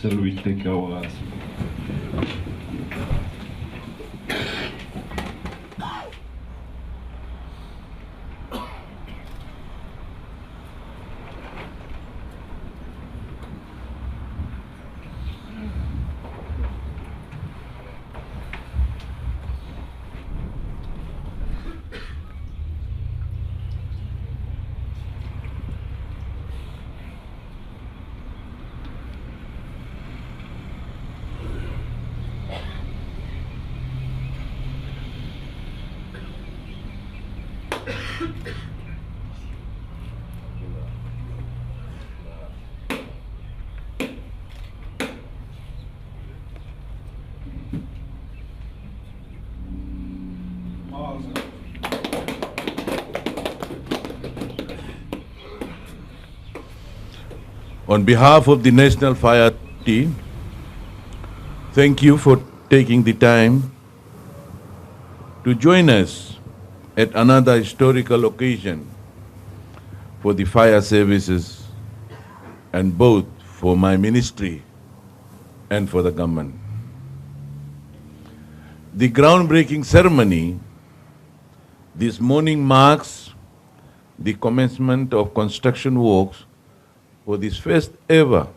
Shall we take our On behalf of the National Fire Team, thank you for taking the time to join us at another historical occasion for the fire services and both for my ministry and for the government. The groundbreaking ceremony this morning marks the commencement of construction works for this first ever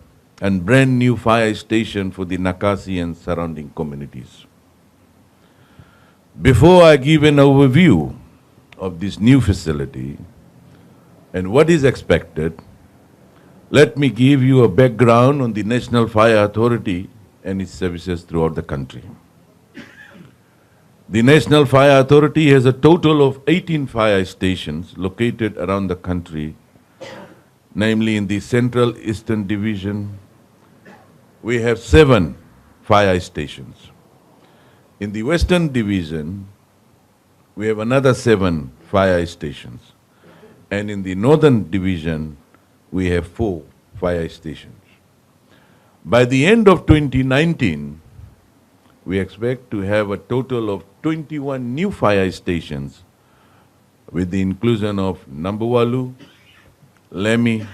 and brand new fire station for the Nakasi and surrounding communities. Before I give an overview of this new facility and what is expected, let me give you a background on the National Fire Authority and its services throughout the country. The National Fire Authority has a total of 18 fire stations located around the country, namely in the Central Eastern Division. We have 7 fire stations. In the Western Division, we have another 7 fire stations. And in the Northern Division, we have 4 fire stations. By the end of 2019, we expect to have a total of 21 new fire stations with the inclusion of Nambuwalu, Lemi,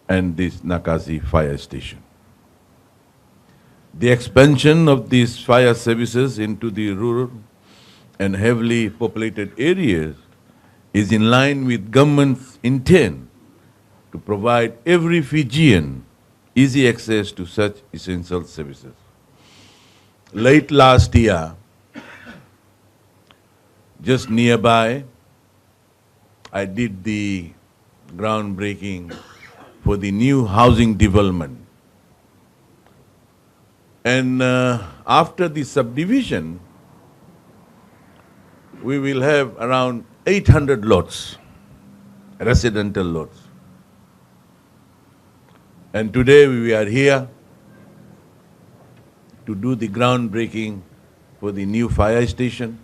and this Nakasi fire station. The expansion of these fire services into the rural and heavily populated areas is in line with government's intent to provide every Fijian easy access to such essential services. Late last year, just nearby, I did the groundbreaking for the new housing development. And after the subdivision, we will have around 800 lots, residential lots. And today we are here to do the groundbreaking for the new fire station.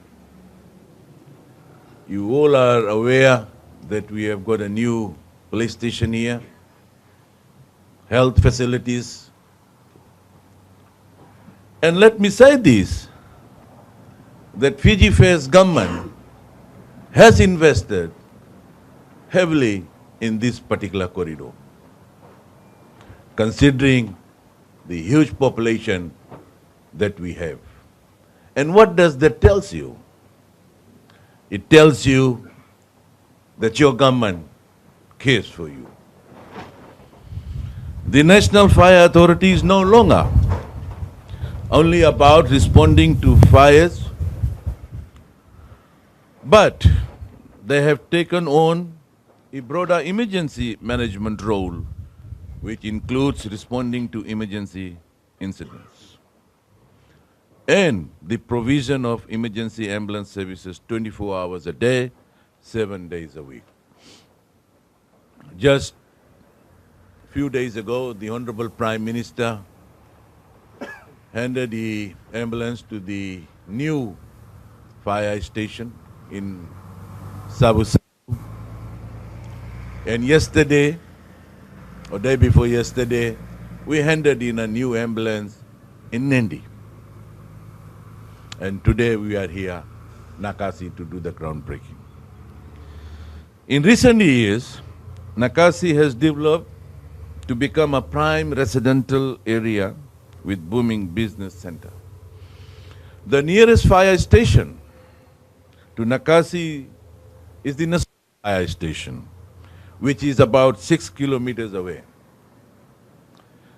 You all are aware that we have got a new police station here, health facilities. And let me say this, that Fiji Fair's government has invested heavily in this particular corridor, considering the huge population that we have. And what does that tell you? It tells you that your government cares for you. The National Fire Authority is no longer only about responding to fires, but they have taken on a broader emergency management role, which includes responding to emergency incidents and the provision of emergency ambulance services 24 hours a day, 7 days a week. Just a few days ago, the Honorable Prime Minister handed the ambulance to the new fire station in Sabu Sabu. And yesterday, or day before yesterday, we handed in a new ambulance in Nandi. And today we are here, Nakasi, to do the groundbreaking. In recent years, Nakasi has developed to become a prime residential area with booming business center. The nearest fire station to Nakasi is the Nasu Fire Station, which is about 6 kilometers away.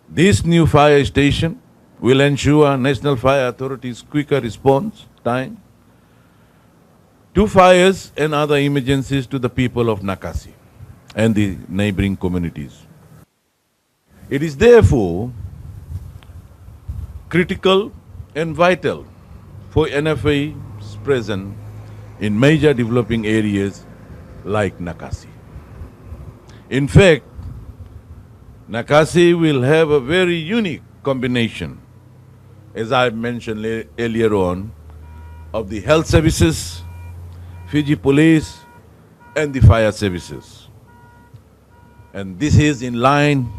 This new fire station will ensure National Fire Authority's quicker response time to fires and other emergencies to the people of Nakasi and the neighboring communities. It is therefore critical and vital for NFA's presence in major developing areas like Nakasi. In fact, Nakasi will have a very unique combination, as I mentioned earlier on, of the health services, Fiji police, and the fire services. And this is in line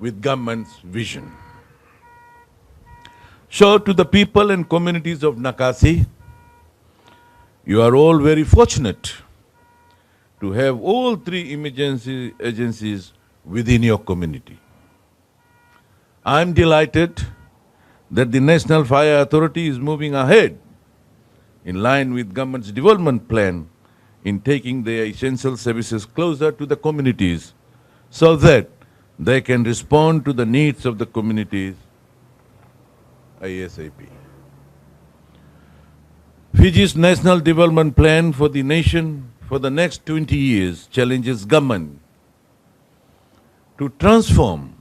with government's vision. So to the people and communities of Nakasi, you are all very fortunate to have all three emergency agencies within your community. I'm delighted that the National Fire Authority is moving ahead in line with government's development plan in taking their essential services closer to the communities so that they can respond to the needs of the communities ASAP. Fiji's National Development Plan for the nation for the next 20 years challenges government to transform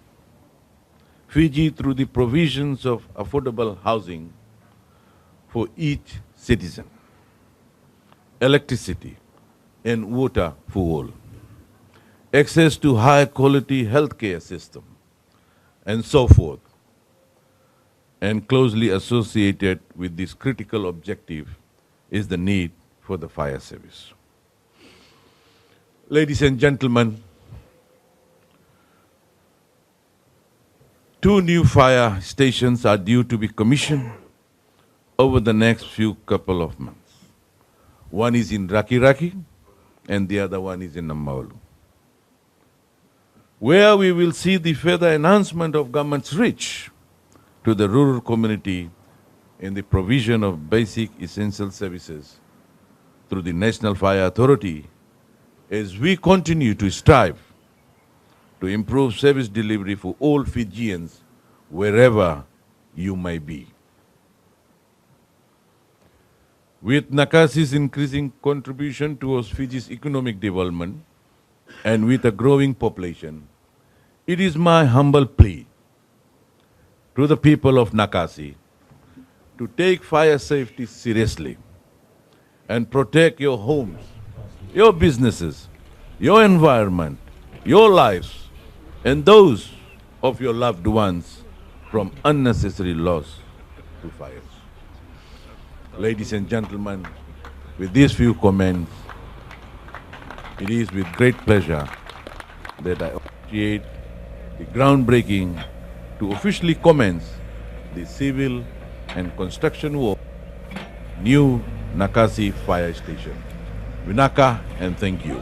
Fiji through the provisions of affordable housing for each citizen, electricity and water for all, access to high quality healthcare system, and so forth. And closely associated with this critical objective is the need for the fire service. Ladies and gentlemen, 2 new fire stations are due to be commissioned over the next few couple of months. One is in Raki and the other one is in Namaulu, where we will see the further enhancement of government's reach to the rural community in the provision of basic essential services through the National Fire Authority as we continue to strive to improve service delivery for all Fijians wherever you may be. With Nakasi's increasing contribution towards Fiji's economic development and with a growing population, it is my humble plea to the people of Nakasi to take fire safety seriously and protect your homes, your businesses, your environment, your lives, and those of your loved ones from unnecessary loss to fires. Ladies and gentlemen, with these few comments, it is with great pleasure that I appreciate the groundbreaking to officially commence the civil and construction work new Nakasi Fire Station. Vinaka and thank you.